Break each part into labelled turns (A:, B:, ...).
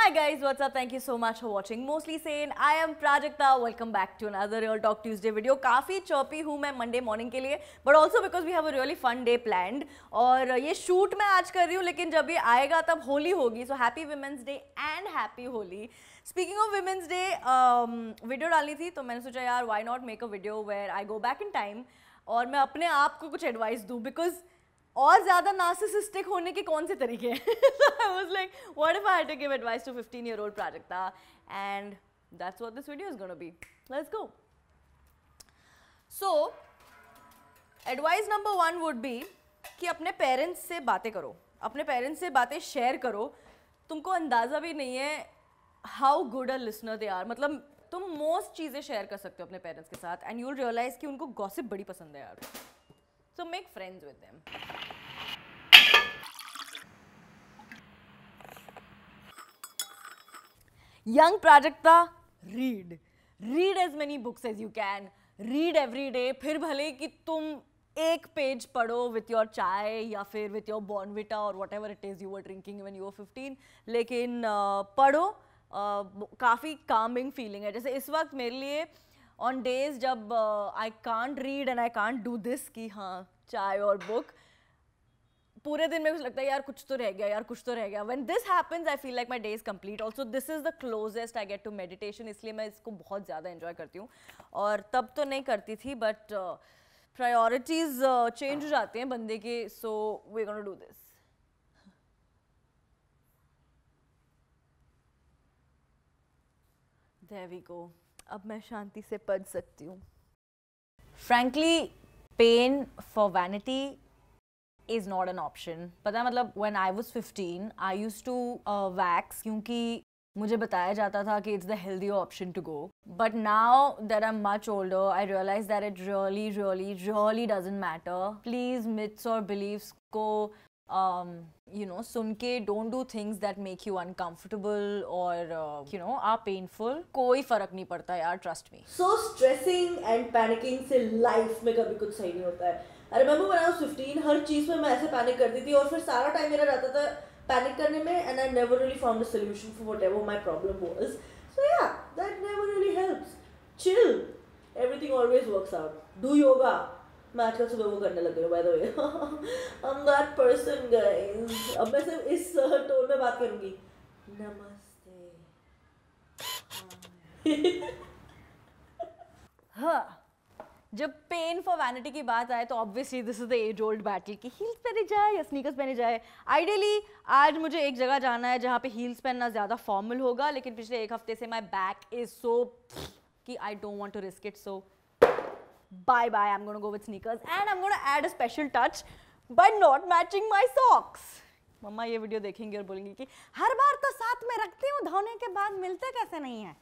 A: Hi guys, what's up? Thank you so much for watching Mostly Sane. I am Prajakta. Welcome back to another Real Talk Tuesday video. काफ़ी chirpy हूँ मैं Monday morning के लिए, but also because we have a really fun day planned. और ये shoot मैं आज कर रही हूँ, लेकिन जब ये आएगा तब होली होगी. So happy Women's Day and happy Holi. Speaking of Women's Day, video डालनी थी तो मैंने सोचा यार why not make a video where I go back in time और मैं अपने आप को कुछ एडवाइस दूँ, because और ज़्यादा नार्सिसिस्टिक होने के कौन से तरीके हैं. I was like, what if I had to give advice to 15-year-old Prajakta? And that's what this video is going to be. Let's go. So, advice number 1 would be कि अपने पेरेंट्स से बातें करो, अपने पेरेंट्स से बातें share करो. तुमको अंदाज़ा भी नहीं है how good a listener they are. मतलब तुम most चीज़ें शेयर कर सकते हो अपने पेरेंट्स के साथ and you'll realize कि उनको gossip बड़ी पसंद है यार. So make friends with them. Young Prajakta, read. Read as many books as you can. Read every day. फिर भले कि तुम एक पेज पढ़ो with your चाय या फिर with your Bournvita or whatever it is you were drinking when you were 15. लेकिन पढ़ो, काफ़ी calming feeling है. जैसे इस वक्त मेरे लिए on days जब I can't read and I can't do this कि हाँ चाय और book, पूरे दिन मेरे को लगता है यार कुछ तो रह गया, यार कुछ तो रह गया. When this happens, I feel like my day is complete. Also, this is the closest I get to meditation, इसलिए मैं इसको बहुत ज़्यादा enjoy करती हूँ. और तब तो नहीं करती थी, but priorities change हो जाते हैं बंदे के, so we're gonna do this. There we go. अब मैं शांति से पढ़ सकती हूँ. Frankly, pain for vanity is not an option. पता है मतलब when I was 15, I used to wax क्योंकि मुझे बताया जाता था कि it's the healthier option to go. But now that I'm much older, I realize that it really doesn't matter. Please myths or beliefs को सुन के don't do things that make you uncomfortable or are painful. कोई फर्क नहीं पड़ता यार, trust me. So stressing and panicking से life में कभी कुछ सही नहीं होता है. I remember when I was 15, हर चीज़ में मैं ऐसे पैनिक करती थी और फिर सारा टाइम मेरा जाता था पैनिक करने में and I never really found a solution for whatever my problem was. So yeah, that never really helps. Chill. Everything always works out. Do yoga. मैं आजकल सुबह वो करने लग गई हूँ by the way. I'm that person guys. अब मैं सिर्फ इस टोन में बात करूँगी. नमस्ते. हाँ. जब पेन फॉर वैनिटी की बात आए तो obviously this is the age old battle कि हील्स पहने जाए या स्नीकर्स पहने जाए. आइडियली आज मुझे एक जगह जाना है जहाँ पे हील्स पहनना ज़्यादा फॉर्मल होगा, लेकिन पिछले एक हफ्ते से माई बैक इज सो कि I don't want to risk it, so bye bye. I am gonna go with sneakers and I am gonna add a special touch by not matching my socks. मम्मा ये video देखेंगे और बोलेंगे कि हर बार तो साथ में रखती हूँ, धोने के बाद मिलते कैसे नहीं है.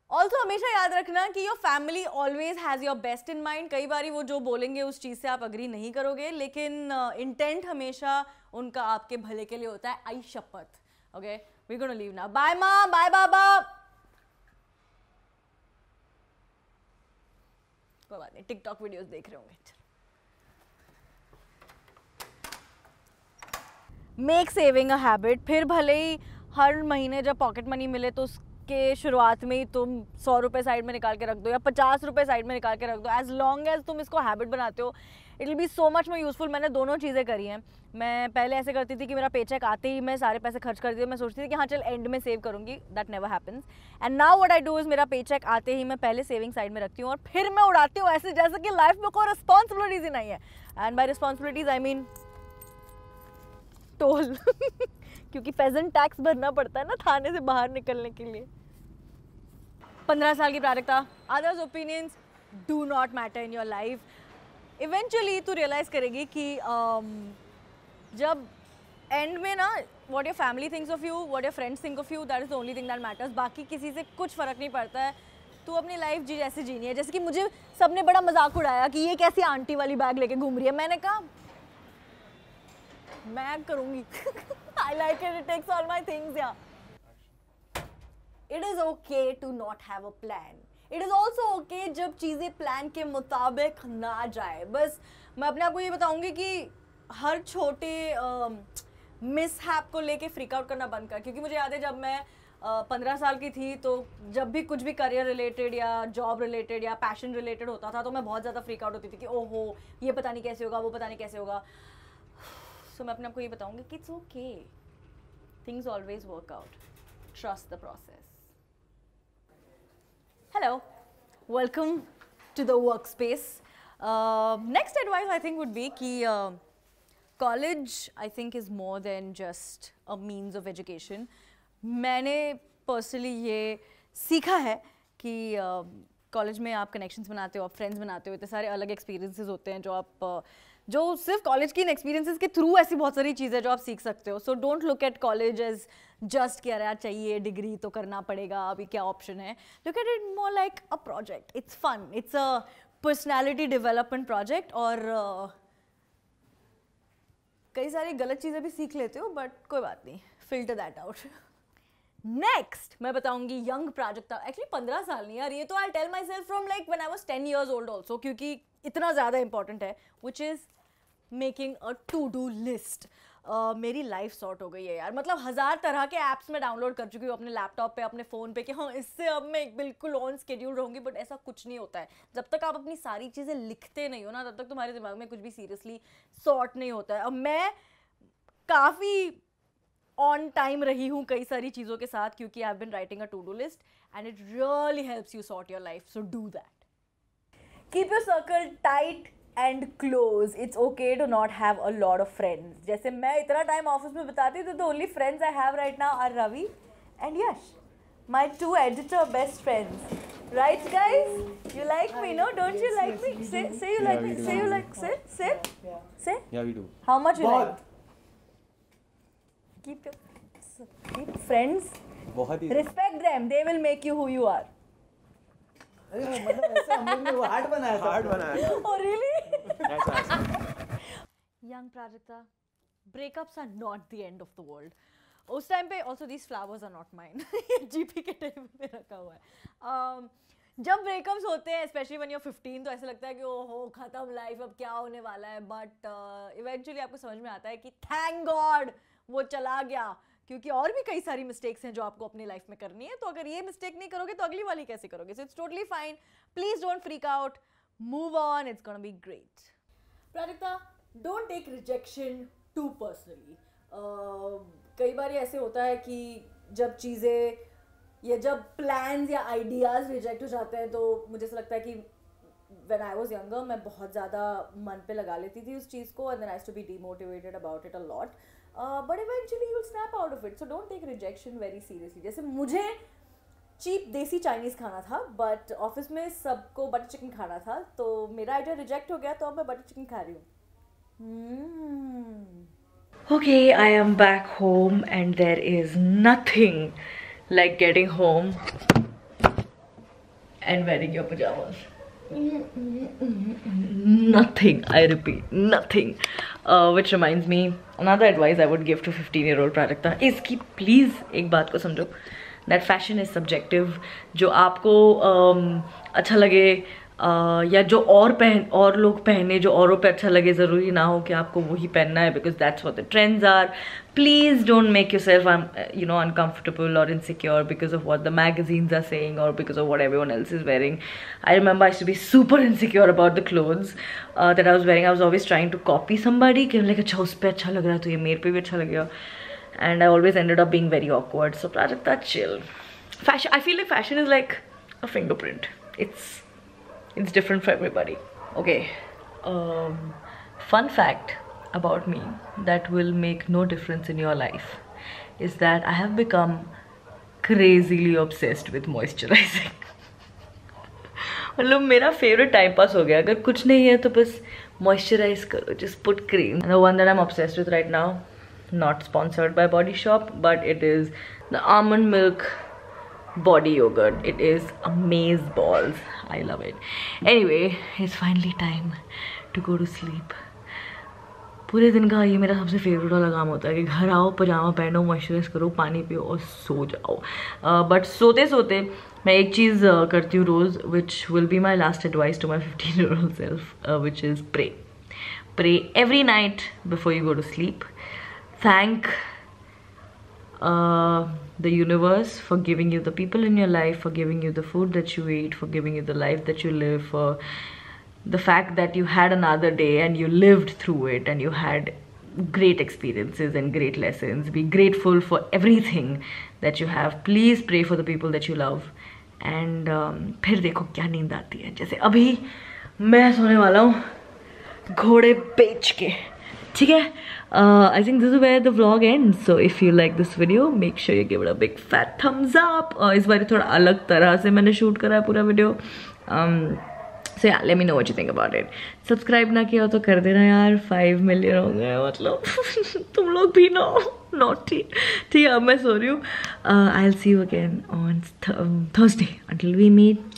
A: ऑल्सो हमेशा याद रखना कि your family always has your best in mind. कई बार वो जो बोलेंगे उस चीज़ से आप अग्री नहीं करोगे, लेकिन इंटेंट हमेशा उनका आपके भले के लिए होता है. आई शपथ. Okay, we gonna leave now. Bye माँ, बाय बाबा. कोई बात नहीं, टिकटॉक वीडियोस देख रहे होंगे. Make saving a habit. फिर भले ही हर महीने जब पॉकेट मनी मिले तो के शुरुआत में ही तुम 100 रुपये साइड में निकाल के रख दो या 50 रुपये साइड में निकाल के रख दो. एज लॉन्ग एज तुम इसको हैबिट बनाते हो, it will be so much more useful. मैंने दोनों चीज़ें करी हैं. मैं पहले ऐसे करती थी कि मेरा पेचेक आते ही मैं सारे पैसे खर्च कर दिए. मैं सोचती थी कि हाँ चल एंड में सेव करूँगी. That never happens. And now what I do is मेरा पेचेक आते ही मैं पहले सेविंग साइड में रखती हूँ और फिर मैं उड़ाती हूँ ऐसे जैसे कि लाइफ में कोई रिस्पॉन्सिबिलिटीज ही नहीं है. And by responsibilities I mean toll. क्योंकि पेजेंट टैक्स भरना पड़ता है ना थाने से बाहर निकलने के लिए. 15 साल की Prajakta. Others opinions do not matter in your life. Eventually तू रियलाइज़ करेगी कि जब एंड में ना what your family thinks of you, what your friends think of you, that is the only thing that matters. बाकी किसी से कुछ फ़र्क नहीं पड़ता है. तू अपनी लाइफ जी जैसे जीनी है. जैसे कि मुझे सबने बड़ा मजाक उड़ाया कि ये कैसी आंटी वाली बैग लेके घूम रही है. मैंने कहा मैं करूँगी. I like it, it takes all my things. या It is okay to not have a plan. It is also okay जब चीज़ें प्लान के मुताबिक ना जाए. बस मैं अपने आप को ये बताऊंगी कि हर छोटे मिसहैप को लेके फ्रीक आउट करना बंद कर. क्योंकि मुझे याद है जब मैं 15 साल की थी तो जब भी कुछ भी करियर रिलेटेड या जॉब रिलेटेड या पैशन रिलेटेड होता था तो मैं बहुत ज़्यादा फ्रीक आउट होती थी कि ओहो ये पता नहीं कैसे होगा, वो पता नहीं कैसे होगा. सो मैं अपने आप को ये बताऊंगी कि it's okay, things always work out, trust the process. Hello, welcome to the workspace. Next advice I think would be कि college I think is more than just a means of education. मैंने personally ये सीखा है कि college में आप connections बनाते हो, आप फ्रेंड्स बनाते हो, इतने सारे अलग एक्सपीरियंसेस होते हैं जो आप जो सिर्फ कॉलेज की इन एक्सपीरियंसेस के थ्रू ऐसी बहुत सारी चीज़ें जो आप सीख सकते हो. So don't look at college as just कि यार चाहिए डिग्री तो करना पड़ेगा, अभी क्या ऑप्शन है. Look at it more like a project. It's fun, it's a personality development project. और कई सारी गलत चीज़ें भी सीख लेते हो बट कोई बात नहीं, फिल्टर दैट आउट. नेक्स्ट मैं बताऊंगी यंग प्राजक्ता. एक्चुअली 15 साल नहीं यार, ये तो I tell myself from like when I was 10 years old also, क्योंकि इतना ज़्यादा इंपॉर्टेंट है, which is making a to do list. मेरी लाइफ सॉर्ट हो गई है यार. मतलब 1000 तरह के ऐप्स में डाउनलोड कर चुकी हूँ अपने लैपटॉप पे, अपने फ़ोन पे कि हाँ इससे अब मैं बिल्कुल ऑन स्केड्यूल रहूँगी. बट ऐसा कुछ नहीं होता है. जब तक आप अपनी सारी चीज़ें लिखते नहीं हो ना, तब तक तुम्हारे दिमाग में कुछ भी सीरियसली सॉर्ट नहीं होता है. अब मैं काफ़ी ऑन टाइम रही हूँ कई सारी चीज़ों के साथ क्योंकि I have been writing a to do list and it really helps you sort your life. So do that. Keep your circle tight and close. It's okay to not have a lot of friends. जैसे मैं इतना time office में बताती थी, तो only friends I have right now are Ravi and Yash, my 2 editor best friends. Right guys? You like me, no? Don't you like me? Say you like me. Say you like. Say. Say.
B: Yeah, we do.
A: How much you like? Keep friends.
B: बहुत ही.
A: Respect them. They will make you who you are.
C: अरे मतलब ऐसा हम लोग ने वो heart बनाया था.
B: हार्ट बनाया.
A: Oh really?
B: ऐसा.
A: Young Prajakta, breakups are not the end of the world. उस टाइम पे also these flowers are not mine. GP के टेबल पे रखा हुआ है. जब ब्रेकअप्स होते हैं स्पेशली व्हेन यू आर 15 तो ऐसा लगता है कि ओहो खत्म लाइफ, अब क्या होने वाला है. बट इवेंचुअली आपको समझ में आता है कि थैंक गॉड वो चला गया, क्योंकि और भी कई सारी मिस्टेक्स हैं जो आपको अपनी लाइफ में करनी है. तो अगर ये मिस्टेक नहीं करोगे तो अगली वाली कैसे करोगे. So it's totally fine. Please don't freak out, move on, it's gonna be great. Prajakta, don't take rejection too personally. कई बार ऐसे होता है कि जब चीज़ें या जब प्लान्स या आइडियाज़ रिजेक्ट हो जाते हैं तो मुझे ऐसा लगता है कि व्हेन आई वाज यंगर मैं बहुत ज़्यादा मन पे लगा लेती थी उस चीज़ को, and then I used to be demotivated about it a lot. But eventually you will snap out of it. So don't take rejection very seriously. जैसे मुझे चीप देसी चाइनीज़ खाना था बट ऑफिस में सबको बटर चिकन खाना था, तो मेरा आइडिया रिजेक्ट हो गया, तो अब मैं बटर चिकन खा रही हूँ.
D: Okay, I am back home and there is nothing like getting home and wearing your pajamas. Nothing, I repeat, nothing. Which reminds me, another advice I would give to 15-year-old Prajakta is कि please एक बात को समझो, that fashion is subjective. जो आपको अच्छा लगे या जो और लोग पहने, जो औरों पे अच्छा लगे, ज़रूरी ना हो कि आपको वही पहनना है because that's what the trends are. Please don't make yourself uncomfortable or insecure because of what the magazines are saying or because of what everyone else is wearing. I remember I used to be super insecure about the clothes that I was wearing. I was always trying to copy somebody कि like अच्छा उस पे अच्छा लग रहा है तो ये मेरे पे भी अच्छा लगेगा, and I always ended up being very awkward. So Prajakta, chill. Fashion, I feel like fashion is like a fingerprint. It's different for everybody. Okay, fun fact about me that will make no difference in your life is that I have become crazily obsessed with moisturizing. मतलब मेरा favorite time pass हो गया. अगर कुछ नहीं है तो बस moisturize करो, just put cream. And the one that I'm obsessed with right now, not sponsored by Body Shop, but it is the almond milk body yogurt. It is amaze balls. I love it. Anyway, it's finally time to go to sleep. पूरे दिन का ये मेरा सबसे favourite वाला काम होता है कि घर आओ, पजामा पहनो, मॉइस्चराइज करो, पानी पियो और सो जाओ. बट सोते सोते मैं एक चीज़ करती हूँ रोज़, which will be my last advice to my 15-year-old self, which is pray. Pray every night before you go to sleep. Thank the universe for giving you the people in your life, for giving you the food that you eat, for giving you the life that you live, for the fact that you had another day and you lived through it and you had great experiences and great lessons. Be grateful for everything that you have. Please pray for the people that you love. And फिर देखो क्या नींद आती है. जैसे अभी मैं सोने वाला हूँ घोड़े बेच के, ठीक है. I think this is where the vlog ends. So if you like this video, make sure you give it a big fat thumbs up. इस बार थोड़ा अलग तरह से मैंने शूट करा है पूरा video. So yeah, let me know what you think about it. Subscribe ना किया हो तो कर देना यार. 5 million हो गए मतलब. तुम लोग भी ना naughty. ठीक है, अब मैं सो रही हूँ. I'll see you again on Thursday. Until we meet.